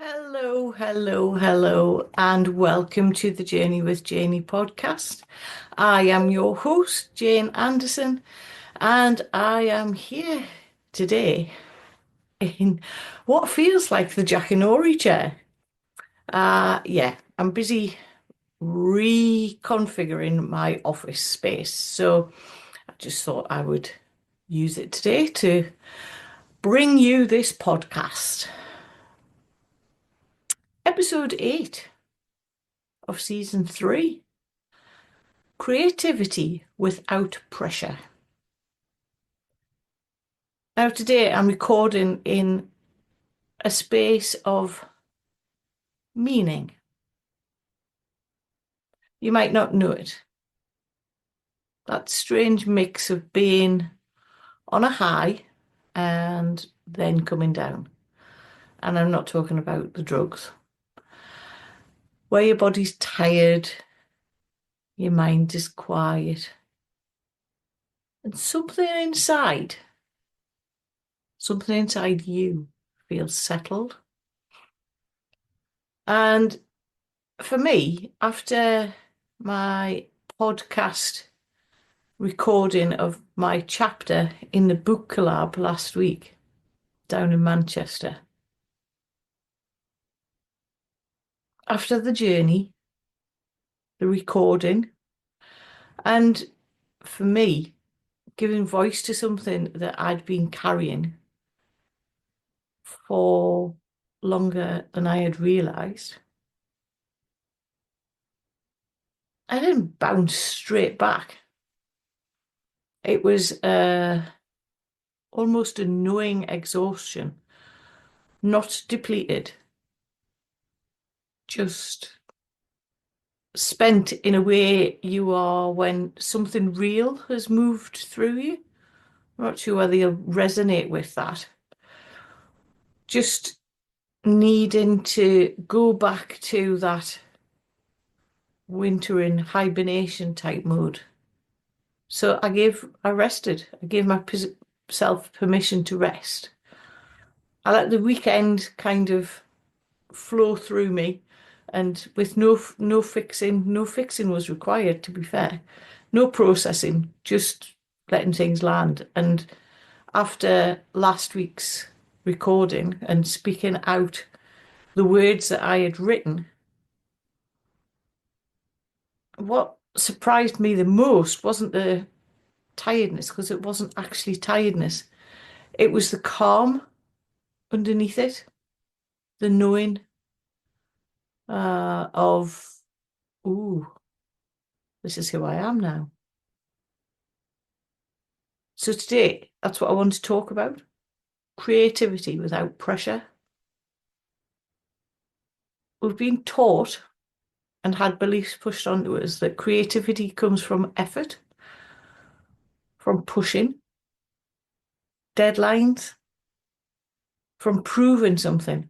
Hello, hello, hello, and welcome to the Journey with Janey podcast. I am your host, Jane Anderson, and I am here today in what feels like the Jackanory chair. Yeah, I'm busy reconfiguring my office space, so I just thought I would use it today to bring you this podcast. Episode 8 of season 3. Creativity without pressure. Now, today I'm recording in a space of meaning. You might not know it. That strange mix of being on a high and then coming down. And I'm not talking about the drugs. Where your body's tired, your mind is quiet, and something inside you feels settled. And for me, after my podcast recording of my chapter in the book collab last week down in Manchester, after the journey, the recording, and for me, giving voice to something that I'd been carrying for longer than I had realised, I didn't bounce straight back. It was almost a knowing exhaustion, not depleted, just spent in a way you are when something real has moved through you. I'm not sure whether you'll resonate with that. Just needing to go back to that winter in hibernation type mode. So I rested. I gave myself permission to rest. I let the weekend kind of flow through me, and with no fixing, no fixing was required, to be fair. No processing, just letting things land. And after last week's recording and speaking out the words that I had written, what surprised me the most wasn't the tiredness, because it wasn't actually tiredness. It was the calm underneath it, the knowing of, ooh, this is who I am now. So today, that's what I want to talk about. Creativity without pressure. We've been taught and had beliefs pushed onto us that creativity comes from effort, from pushing, deadlines, from proving something.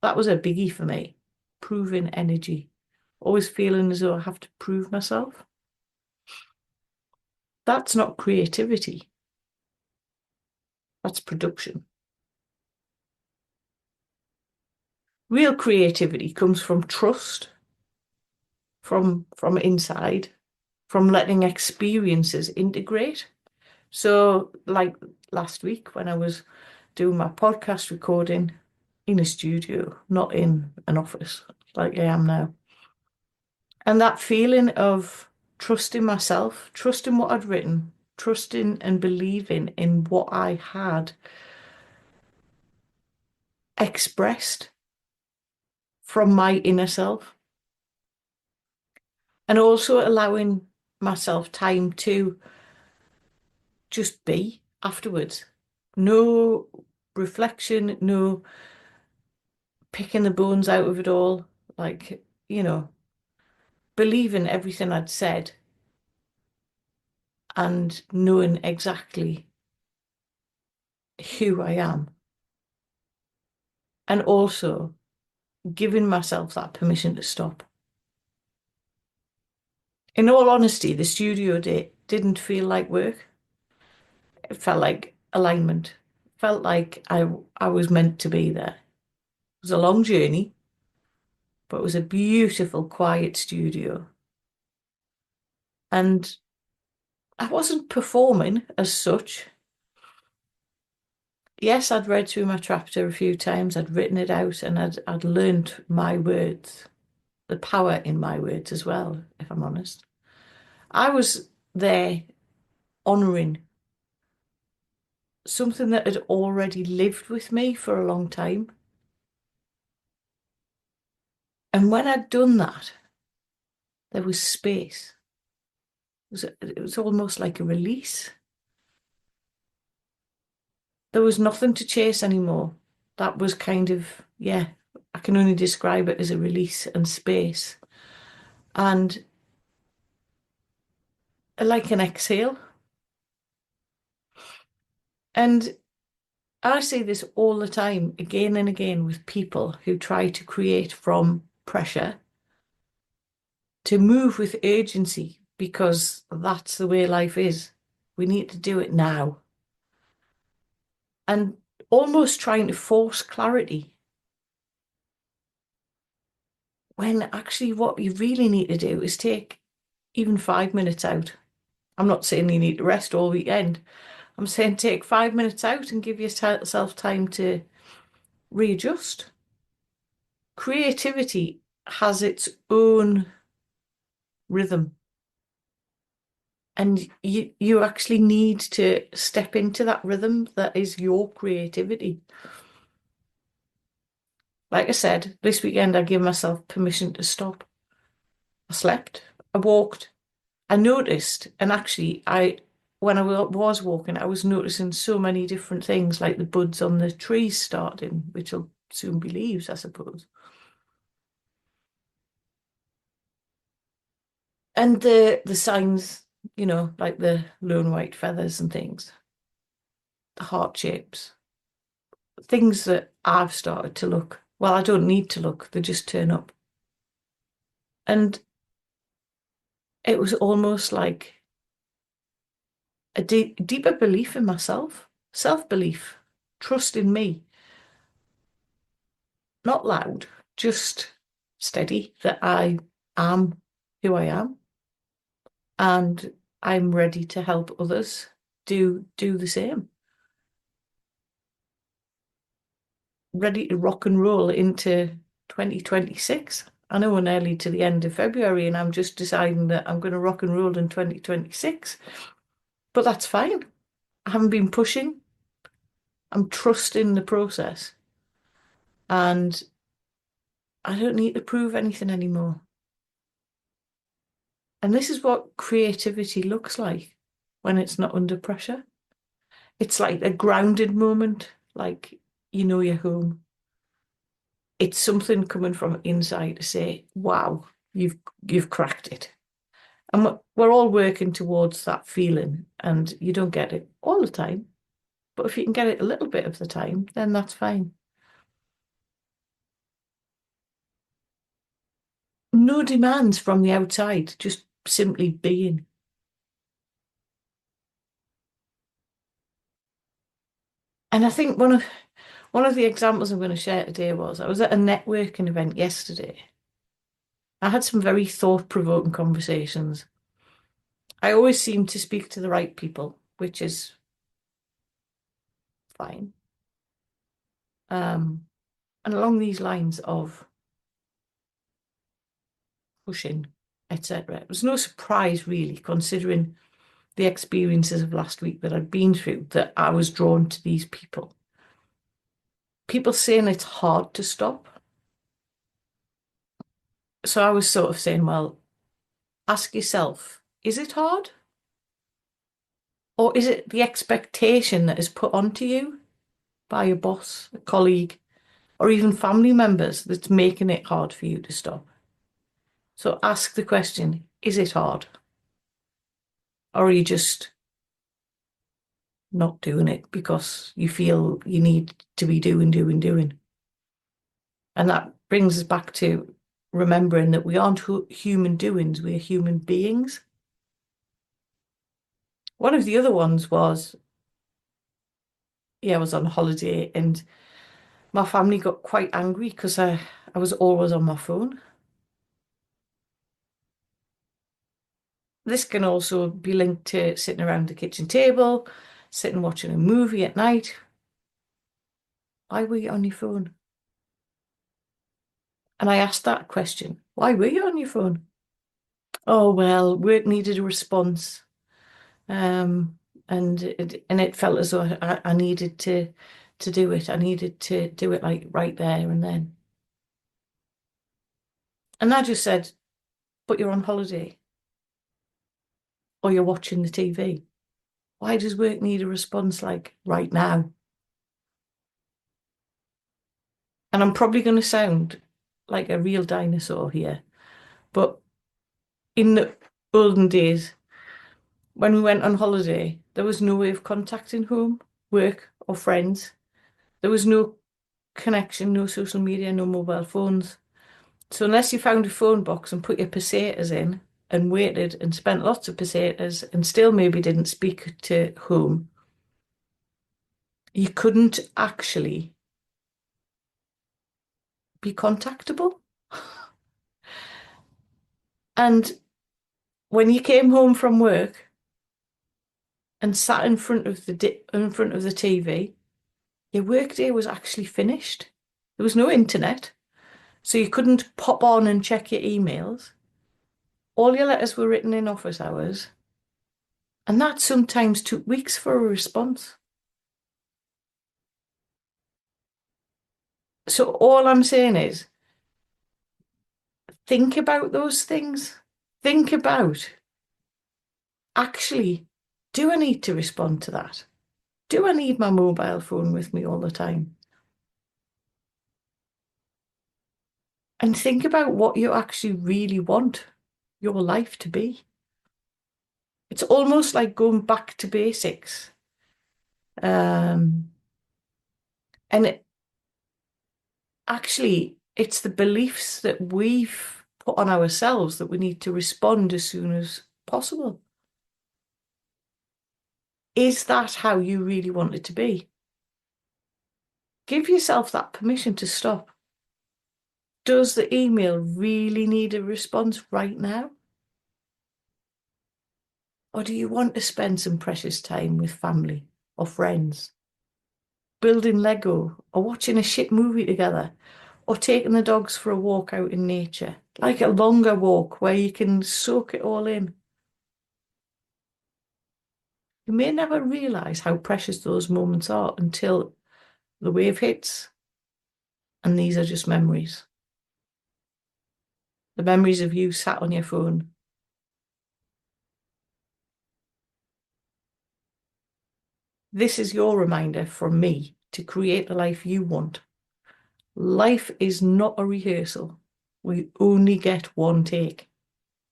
That was a biggie for me. Proving energy. Always feeling as though I have to prove myself. That's not creativity. That's production. Real creativity comes from trust, from inside, from letting experiences integrate. So, like last week when I was doing my podcast recording in a studio, not in an office like I am now. And that feeling of trusting myself, trusting what I'd written, trusting and believing in what I had expressed from my inner self. And also allowing myself time to just be afterwards. No reflection, no picking the bones out of it all. Like, believing everything I'd said and knowing exactly who I am. And also giving myself that permission to stop. In all honesty, the studio day didn't feel like work. It felt like alignment. It felt like I was meant to be there. It was a long journey, but it was a beautiful, quiet studio. And I wasn't performing as such. Yes, I'd read through my chapter a few times, I'd written it out, and I'd learned my words, the power in my words as well, if I'm honest. I was there honouring something that had already lived with me for a long time. And when I'd done that, there was space. It was almost like a release. There was nothing to chase anymore. That was kind of, yeah, I can only describe it as a release and space. And like an exhale. And I see this all the time, again and again, with people who try to create from pressure to move with urgency because that's the way life is. We need to do it now. And almost trying to force clarity when actually what you really need to do is take even 5 minutes out. I'm not saying you need to rest all weekend. I'm saying take 5 minutes out and give yourself time to readjust. Creativity has its own rhythm, and you actually need to step into that rhythm that is your creativity. Like I said, this weekend I gave myself permission to stop. I slept, I walked, I noticed, and actually I when I was walking, I was noticing so many different things, like the buds on the trees starting, which will soon be leaves, I suppose. And the signs, like the lone white feathers and things, the heart shapes, things that I've started to look. Well, I don't need to look, they just turn up. And it was almost like a deeper belief in myself, self-belief, trust in me, not loud, just steady that I am who I am and I'm ready to help others do the same. Ready to rock and roll into 2026. I know we're nearly to the end of February and I'm just deciding that I'm going to rock and roll in 2026. But that's fine. I haven't been pushing. I'm trusting the process. And I don't need to prove anything anymore. And this is what creativity looks like when it's not under pressure. It's like a grounded moment, like you know you're home. It's something coming from inside to say, wow, you've cracked it. And we're all working towards that feeling, and you don't get it all the time. But if you can get it a little bit of the time, then that's fine. No demands from the outside, just simply being. And I think one of the examples I'm going to share today was I was at a networking event yesterday. I had some very thought-provoking conversations. I always seem to speak to the right people, which is fine. And along these lines of pushing, etc. It was no surprise, really, considering the experiences of last week that I'd been through, that I was drawn to these people. People saying it's hard to stop. So I was sort of saying, well, ask yourself, is it hard? Or is it the expectation that is put onto you by your boss, a colleague, or even family members that's making it hard for you to stop? So ask the question, is it hard? Or are you just not doing it because you feel you need to be doing? And that brings us back to remembering that we aren't human doings, we're human beings. One of the other ones was, yeah, I was on holiday and My family got quite angry because I was always on my phone. This can also be linked to sitting around the kitchen table, sitting watching a movie at night. Why were you on your phone? And I asked that question. Why were you on your phone? Oh, well, work needed a response. Um, and it felt as though I needed to do it. I needed to do it like right there and then. And I just said, but you're on holiday or you're watching the TV. Why does work need a response like right now? And I'm probably going to sound like a real dinosaur here, but in the olden days, when we went on holiday, there was no way of contacting home, work, or friends. There was no connection, no social media, no mobile phones. So unless you found a phone box and put your pesetas in and waited and spent lots of pesetas and still maybe didn't speak to home, you couldn't actually be contactable. And when you came home from work and sat in front of the TV, your workday was actually finished. There was no internet, so you couldn't pop on and check your emails. All your letters were written in office hours, and that sometimes took weeks for a response. So all I'm saying is think about those things. Think about actually, do I need to respond to that? Do I need my mobile phone with me all the time? And think about what you actually really want your life to be. It's almost like going back to basics. Um, and actually, it's the beliefs that we've put on ourselves that we need to respond as soon as possible. Is that how you really want it to be? Give yourself that permission to stop. Does the email really need a response right now? Or do you want to spend some precious time with family or friends, building Lego or watching a shit movie together, or taking the dogs for a walk out in nature, like a longer walk where you can soak it all in? You may never realize how precious those moments are until the wave hits, and these are just memories. The memories of you sat on your phone. This is your reminder from me to create the life you want. Life is not a rehearsal. We only get one take.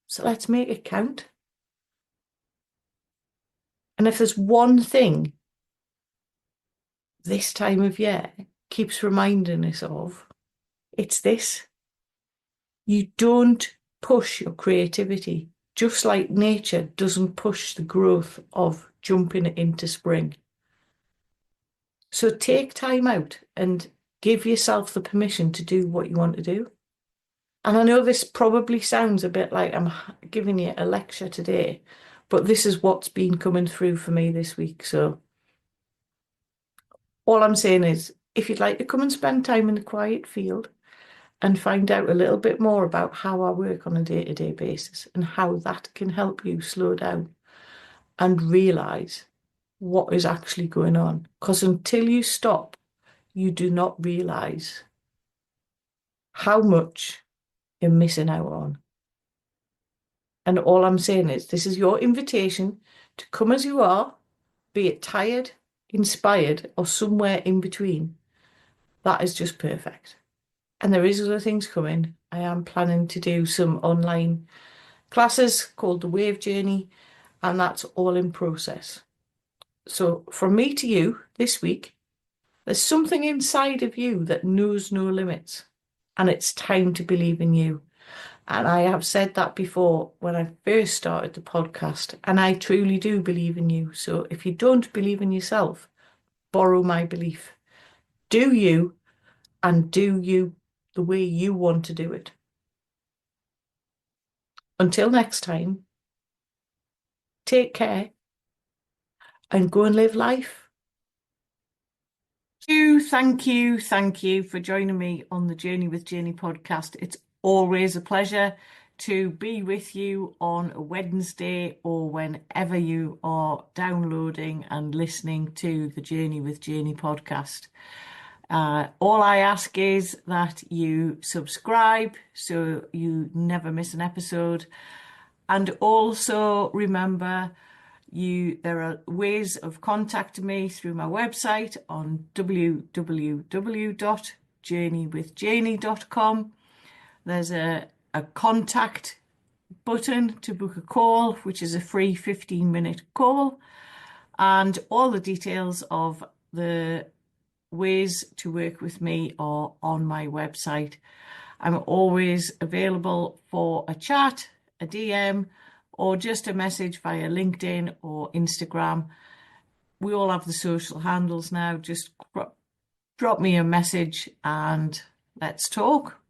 So let's make it count. And if there's one thing this time of year keeps reminding us of, it's this. You don't push your creativity, just like nature doesn't push the growth of jumping into spring. So take time out and give yourself the permission to do what you want to do. And I know this probably sounds a bit like I'm giving you a lecture today, but this is what's been coming through for me this week. So all I'm saying is, if you'd like to come and spend time in the quiet field and find out a little bit more about how I work on a day-to-day basis and how that can help you slow down and realize what is actually going on. Because until you stop, you do not realize how much you're missing out on. And all I'm saying is, this is your invitation to come as you are, be it tired, inspired, or somewhere in between. That is just perfect. And there is other things coming. I am planning to do some online classes called the Wave Journey, and that's all in process. So from me to you this week, there's something inside of you that knows no limits, and it's time to believe in you. And I have said that before when I first started the podcast, and I truly do believe in you. So if you don't believe in yourself, borrow my belief. Do you, and do you the way you want to do it. Until next time, take care and go and live life. Thank you for joining me on the Journey with Janey podcast. It's always a pleasure to be with you on a Wednesday or whenever you are downloading and listening to the Journey with Janey podcast. All I ask is that you subscribe so you never miss an episode. And also remember, there are ways of contacting me through my website on www.janeywithjaney.com. There's a contact button to book a call, which is a free 15-minute call, and all the details of the ways to work with me are on my website. I'm always available for a chat, a DM, or just a message via LinkedIn or Instagram. We all have the social handles now. Just drop me a message and let's talk.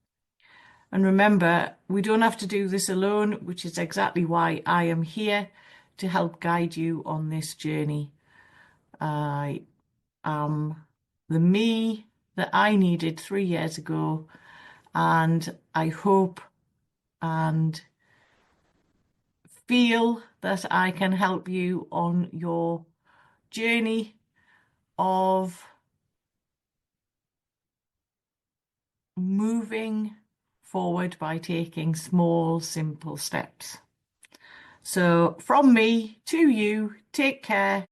And remember, we don't have to do this alone, which is exactly why I am here to help guide you on this journey. I am the me that I needed 3 years ago, and I hope and feel that I can help you on your journey of moving forward by taking small, simple steps. So from me to you, take care.